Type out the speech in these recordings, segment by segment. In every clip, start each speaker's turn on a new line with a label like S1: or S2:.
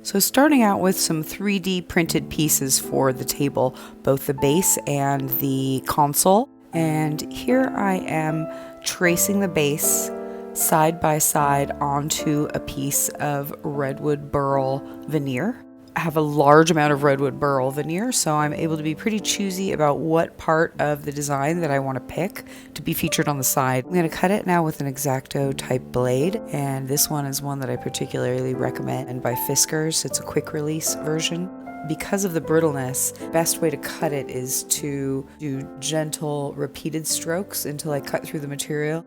S1: So starting out with some 3D printed pieces for the table, both the base and the console. And here I am tracing the base side by side onto a piece of Redwood Burl Veneer. I have a large amount of Redwood Burl Veneer, so I'm able to be pretty choosy about what part of the design that I want to pick to be featured on the side. I'm going to cut it now with an X-Acto type blade, and this one is one that I particularly recommend, and by Fiskars. It's a quick release version. Because of the brittleness, the best way to cut it is to do gentle repeated strokes until I cut through the material.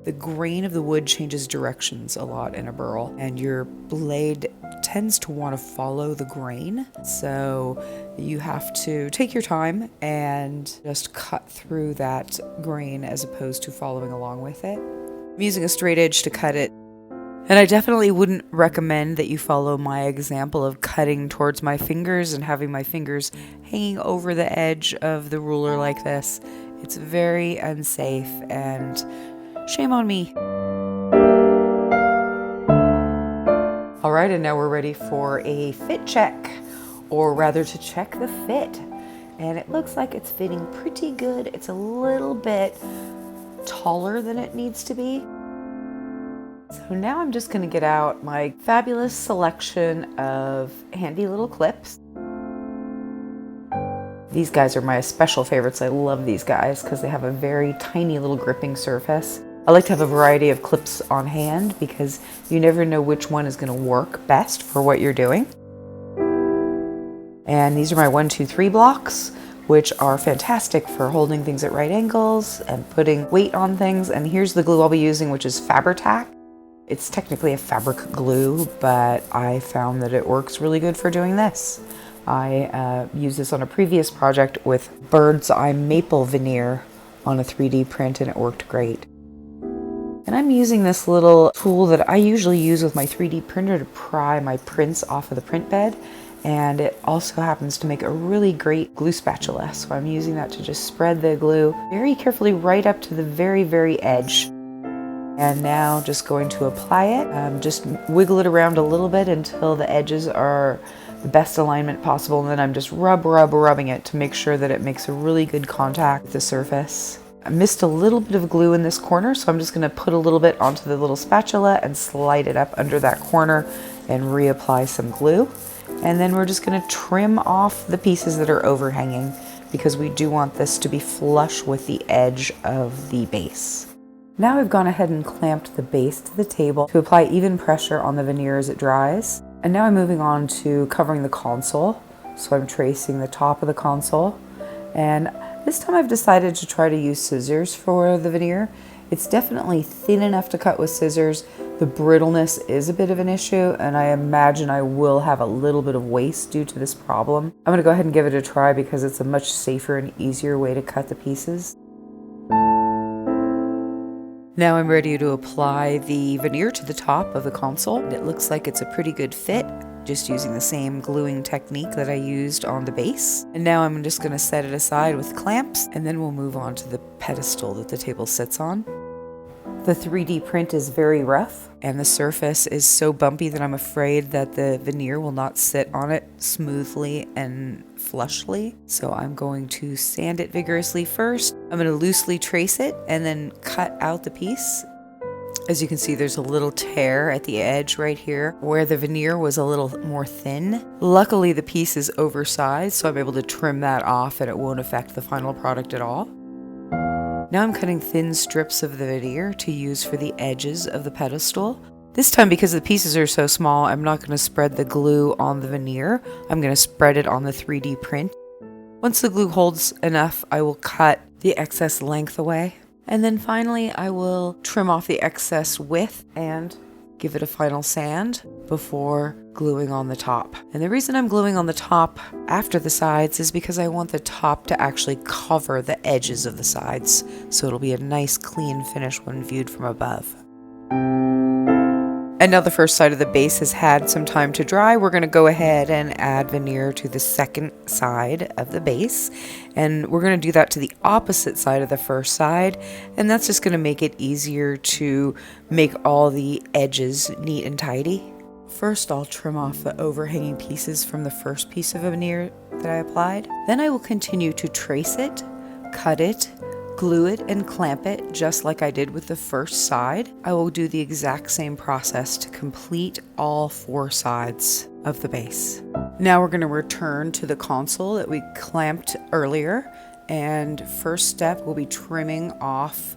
S1: The grain of the wood changes directions a lot in a burl, and your blade tends to want to follow the grain. So you have to take your time and just cut through that grain as opposed to following along with it. I'm using a straight edge to cut it. And I definitely wouldn't recommend that you follow my example of cutting towards my fingers and having my fingers hanging over the edge of the ruler like this. It's very unsafe, and shame on me. All right, and now we're ready for a fit check, or rather to check the fit. And it looks like it's fitting pretty good. It's a little bit taller than it needs to be. So now I'm just going to get out my fabulous selection of handy little clips. These guys are my special favorites. I love these guys because they have a very tiny little gripping surface. I like to have a variety of clips on hand because you never know which one is going to work best for what you're doing. And these are my 1, 2, 3 blocks, which are fantastic for holding things at right angles and putting weight on things. And here's the glue I'll be using, which is Fabri-Tac. It's technically a fabric glue, but I found that it works really good for doing this. I used this on a previous project with bird's eye maple veneer on a 3D print, and it worked great. And I'm using this little tool that I usually use with my 3D printer to pry my prints off of the print bed. And it also happens to make a really great glue spatula. So I'm using that to just spread the glue very carefully right up to the very, very edge. And now just going to apply it. Just wiggle it around a little bit until the edges are the best alignment possible. And then I'm just rubbing it to make sure that it makes a really good contact with the surface. I missed a little bit of glue in this corner, so I'm just going to put a little bit onto the little spatula and slide it up under that corner and reapply some glue. And then we're just going to trim off the pieces that are overhanging because we do want this to be flush with the edge of the base. Now I've gone ahead and clamped the base to the table to apply even pressure on the veneer as it dries. And now I'm moving on to covering the console. So I'm tracing the top of the console, and this time I've decided to try to use scissors for the veneer. It's definitely thin enough to cut with scissors. The brittleness is a bit of an issue, and I imagine I will have a little bit of waste due to this problem. I'm going to go ahead and give it a try because it's a much safer and easier way to cut the pieces. Now I'm ready to apply the veneer to the top of the console. It looks like it's a pretty good fit, just using the same gluing technique that I used on the base. And now I'm just going to set it aside with clamps, and then we'll move on to the pedestal that the table sits on. The 3D print is very rough, and the surface is so bumpy that I'm afraid that the veneer will not sit on it smoothly and flushly. So I'm going to sand it vigorously first. I'm going to loosely trace it and then cut out the piece. As you can see, there's a little tear at the edge right here where the veneer was a little more thin. Luckily, the piece is oversized, so I'm able to trim that off and it won't affect the final product at all. Now I'm cutting thin strips of the veneer to use for the edges of the pedestal. This time, because the pieces are so small, I'm not going to spread the glue on the veneer. I'm going to spread it on the 3D print. Once the glue holds enough, I will cut the excess length away. And then finally, I will trim off the excess width and give it a final sand before gluing on the top. And the reason I'm gluing on the top after the sides is because I want the top to actually cover the edges of the sides, so it'll be a nice clean finish when viewed from above. And now the first side of the base has had some time to dry. We're going to go ahead and add veneer to the second side of the base. And we're going to do that to the opposite side of the first side. And that's just going to make it easier to make all the edges neat and tidy. First, I'll trim off the overhanging pieces from the first piece of veneer that I applied. Then I will continue to trace it, cut it, glue it, and clamp it just like I did with the first side. I will do the exact same process to complete all 4 sides of the base. Now we're going to return to the console that we clamped earlier, and first step will be trimming off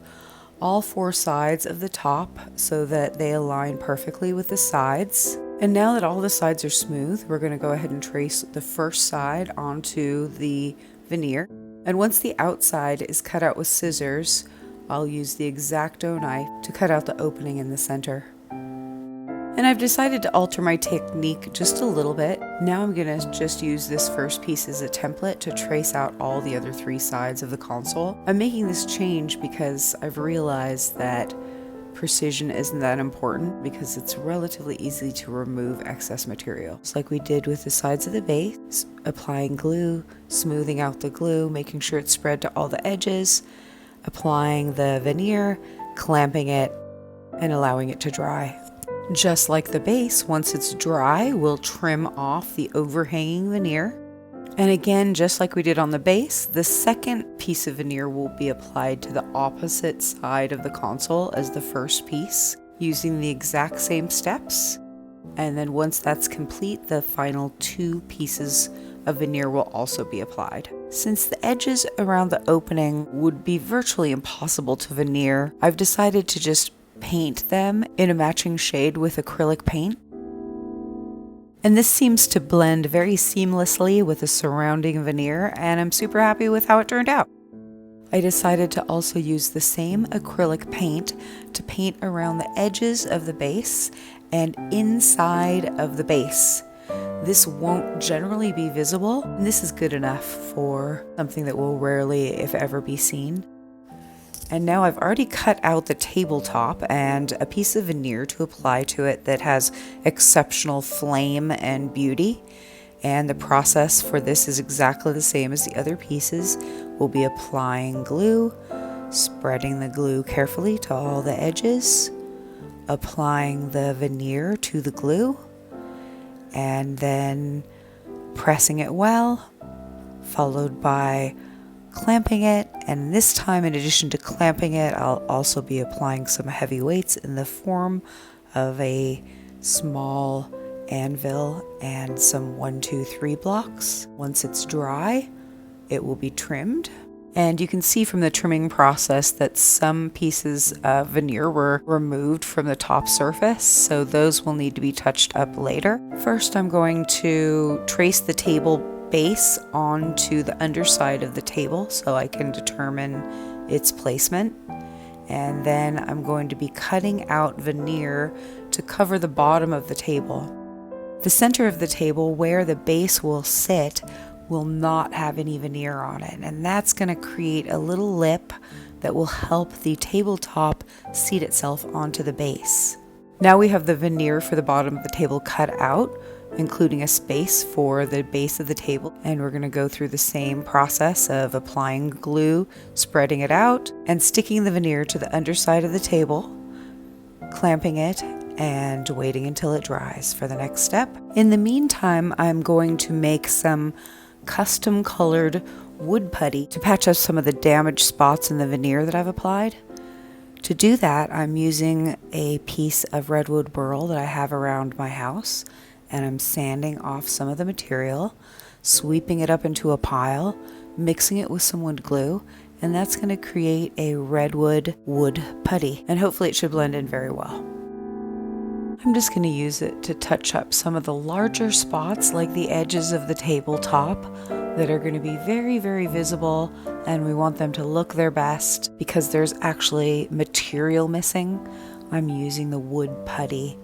S1: all 4 sides of the top so that they align perfectly with the sides. And now that all the sides are smooth, we're going to go ahead and trace the first side onto the veneer. And once the outside is cut out with scissors, I'll use the X-Acto knife to cut out the opening in the center. And I've decided to alter my technique just a little bit. Now I'm going to just use this first piece as a template to trace out all the other 3 sides of the console. I'm making this change because I've realized that precision isn't that important because it's relatively easy to remove excess material. Just like we did with the sides of the base, applying glue, smoothing out the glue, making sure it's spread to all the edges, applying the veneer, clamping it, and allowing it to dry. Just like the base, once it's dry, we'll trim off the overhanging veneer. And again, just like we did on the base, the second piece of veneer will be applied to the opposite side of the console as the first piece, using the exact same steps. And then once that's complete, the final 2 pieces of veneer will also be applied. Since the edges around the opening would be virtually impossible to veneer, I've decided to just paint them in a matching shade with acrylic paint. And this seems to blend very seamlessly with the surrounding veneer, and I'm super happy with how it turned out. I decided to also use the same acrylic paint to paint around the edges of the base and inside of the base. This won't generally be visible, and this is good enough for something that will rarely, if ever, be seen. And now I've already cut out the tabletop and a piece of veneer to apply to it that has exceptional flame and beauty. And the process for this is exactly the same as the other pieces. We'll be applying glue, spreading the glue carefully to all the edges, applying the veneer to the glue, and then pressing it well, followed by clamping it. And this time, in addition to clamping it, I'll also be applying some heavy weights in the form of a small anvil and some 1, 2, 3 blocks. Once it's dry, it will be trimmed. And you can see from the trimming process that some pieces of veneer were removed from the top surface, so those will need to be touched up later. First, I'm going to trace the table base onto the underside of the table so I can determine its placement. And then I'm going to be cutting out veneer to cover the bottom of the table. The center of the table, where the base will sit, will not have any veneer on it, and that's going to create a little lip that will help the tabletop seat itself onto the base. Now we have the veneer for the bottom of the table cut out, including a space for the base of the table, and we're going to go through the same process of applying glue, spreading it out, and sticking the veneer to the underside of the table, clamping it, and waiting until it dries for the next step. In the meantime, I'm going to make some custom colored wood putty to patch up some of the damaged spots in the veneer that I've applied. To do that, I'm using a piece of Redwood burl that I have around my house, and I'm sanding off some of the material, sweeping it up into a pile, mixing it with some wood glue, and that's going to create a redwood wood putty, and hopefully it should blend in very well. I'm just going to use it to touch up some of the larger spots, like the edges of the tabletop, that are going to be very, very visible, and we want them to look their best because there's actually material missing. I'm using the wood putty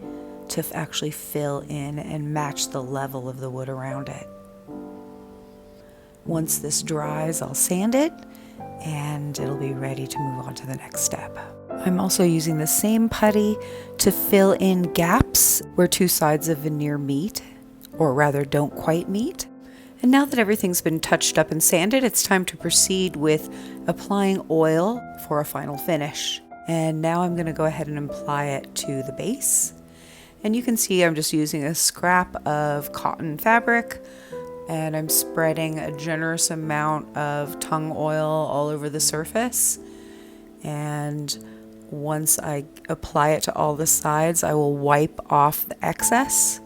S1: to actually fill in and match the level of the wood around it. Once this dries, I'll sand it and it'll be ready to move on to the next step. I'm also using the same putty to fill in gaps where 2 sides of veneer meet, or rather don't quite meet. And now that everything's been touched up and sanded, it's time to proceed with applying oil for a final finish. And now I'm going to go ahead and apply it to the base. And you can see I'm just using a scrap of cotton fabric, and I'm spreading a generous amount of tung oil all over the surface. And once I apply it to all the sides, I will wipe off the excess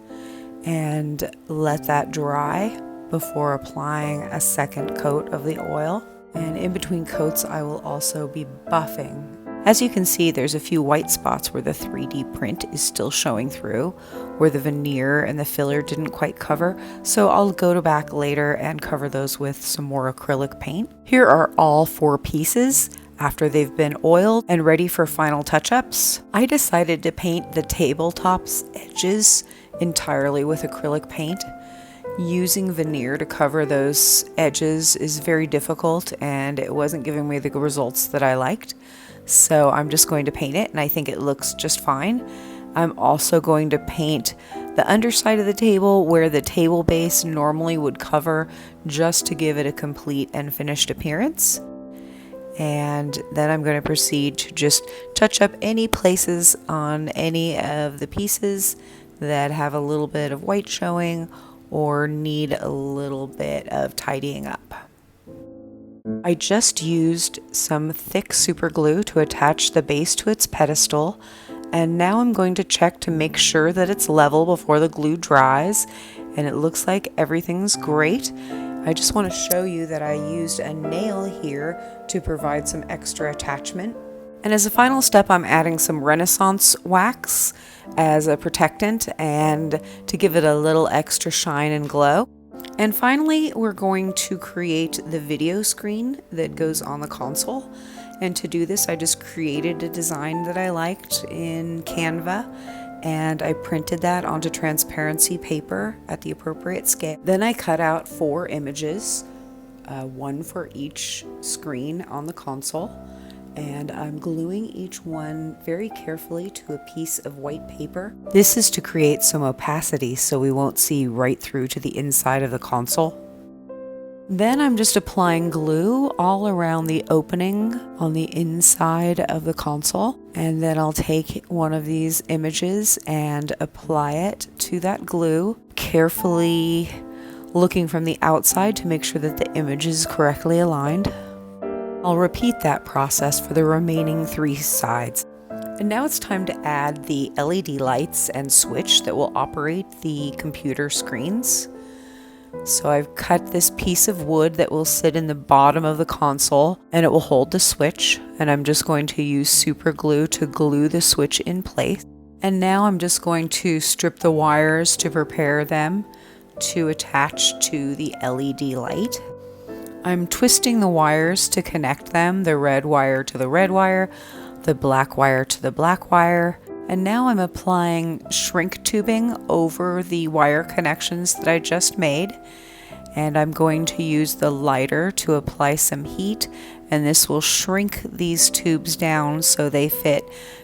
S1: and let that dry before applying a second coat of the oil. And in between coats, I will also be buffing. As you can see, there's a few white spots where the 3D print is still showing through, where the veneer and the filler didn't quite cover, so I'll go back later and cover those with some more acrylic paint. Here are all 4 pieces after they've been oiled and ready for final touch-ups. I decided to paint the tabletop's edges entirely with acrylic paint. Using veneer to cover those edges is very difficult, and it wasn't giving me the results that I liked. So I'm just going to paint it, and I think it looks just fine. I'm also going to paint the underside of the table where the table base normally would cover, just to give it a complete and finished appearance. And then I'm going to proceed to just touch up any places on any of the pieces that have a little bit of white showing or need a little bit of tidying up. I just used some thick super glue to attach the base to its pedestal, and now I'm going to check to make sure that it's level before the glue dries, and it looks like everything's great. I just want to show you that I used a nail here to provide some extra attachment. And as a final step, I'm adding some Renaissance wax as a protectant and to give it a little extra shine and glow. And finally, we're going to create the video screen that goes on the console. And to do this, I just created a design that I liked in Canva, and I printed that onto transparency paper at the appropriate scale. Then I cut out 4 images, one for each screen on the console. And I'm gluing each one very carefully to a piece of white paper. This is to create some opacity so we won't see right through to the inside of the console. Then I'm just applying glue all around the opening on the inside of the console. And then I'll take one of these images and apply it to that glue, carefully looking from the outside to make sure that the image is correctly aligned. I'll repeat that process for the remaining 3 sides. And now it's time to add the LED lights and switch that will operate the computer screens. So I've cut this piece of wood that will sit in the bottom of the console, and it will hold the switch, and I'm just going to use super glue to glue the switch in place. And now I'm just going to strip the wires to prepare them to attach to the LED light. I'm twisting the wires to connect them, the red wire to the red wire, the black wire to the black wire, and now I'm applying shrink tubing over the wire connections that I just made, and I'm going to use the lighter to apply some heat, and this will shrink these tubes down so they fit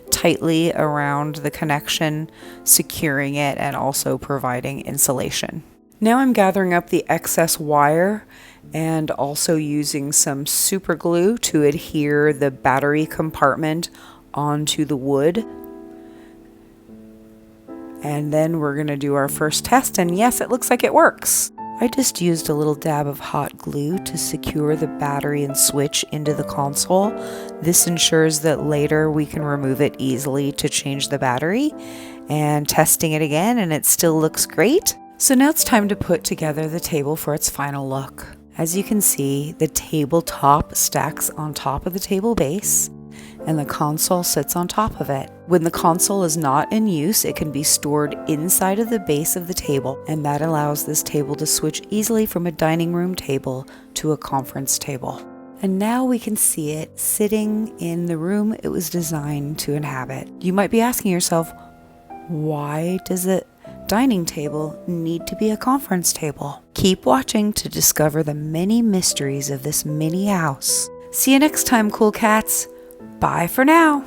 S1: tightly around the connection, securing it and also providing insulation. Now I'm gathering up the excess wire and also using some super glue to adhere the battery compartment onto the wood. And then we're going to do our first test, and yes, it looks like it works. I just used a little dab of hot glue to secure the battery and switch into the console. This ensures that later we can remove it easily to change the battery. And testing it again, and it still looks great. So now it's time to put together the table for its final look. As you can see, the tabletop stacks on top of the table base, and the console sits on top of it. When the console is not in use, it can be stored inside of the base of the table, and that allows this table to switch easily from a dining room table to a conference table. And now we can see it sitting in the room it was designed to inhabit. You might be asking yourself, why does a dining table need to be a conference table? Keep watching to discover the many mysteries of this mini house. See you next time, cool cats. Bye for now.